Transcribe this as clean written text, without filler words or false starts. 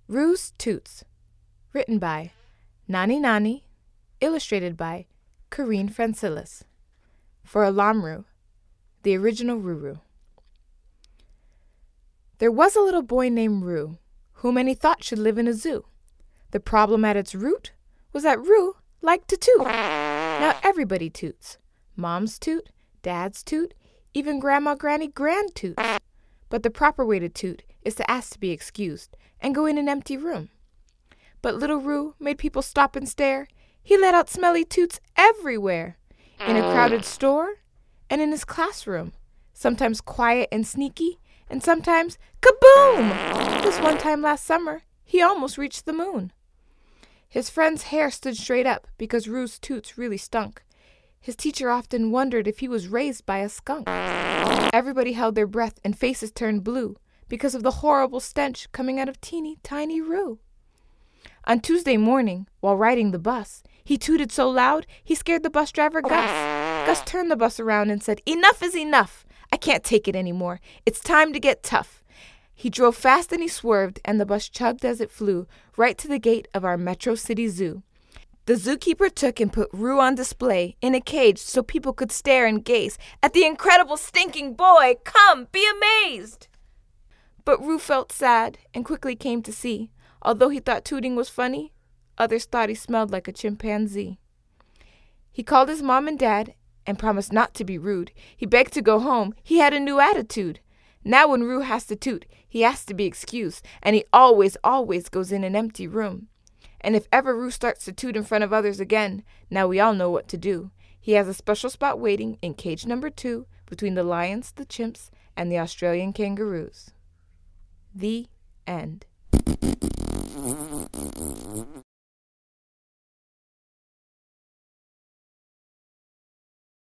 ROO'S TOOTS, written by NANI NANI, illustrated by Corinne Francilis. For Alamru, the original Roo. There was a little boy named Roo, who many thought should live in a zoo. The problem at its root was that Roo liked to toot. Now everybody toots. Moms toot, dads toot, even grandma, granny, grand toots. But the proper way to toot is to ask to be excused and go in an empty room. But little Roo made people stop and stare. He let out smelly toots everywhere, in a crowded store and in his classroom, sometimes quiet and sneaky, and sometimes kaboom! This one time last summer, he almost reached the moon. His friend's hair stood straight up because Roo's toots really stunk. His teacher often wondered if he was raised by a skunk. Everybody held their breath and faces turned blue because of the horrible stench coming out of teeny tiny Roo. On Tuesday morning, while riding the bus, he tooted so loud he scared the bus driver Gus. Gus turned the bus around and said, "Enough is enough. I can't take it anymore. It's time to get tough." He drove fast and he swerved, and the bus chugged as it flew right to the gate of our Metro City Zoo. The zookeeper took and put Roo on display in a cage so people could stare and gaze at the incredible stinking boy. Come, be amazed! But Roo felt sad and quickly came to see. Although he thought tooting was funny, others thought he smelled like a chimpanzee. He called his mom and dad and promised not to be rude. He begged to go home. He had a new attitude. Now when Roo has to toot, he has to be excused, and he always goes in an empty room. And if ever Roo starts to toot in front of others again, now we all know what to do. He has a special spot waiting in cage number 2 between the lions, the chimps, and the Australian kangaroos. The end.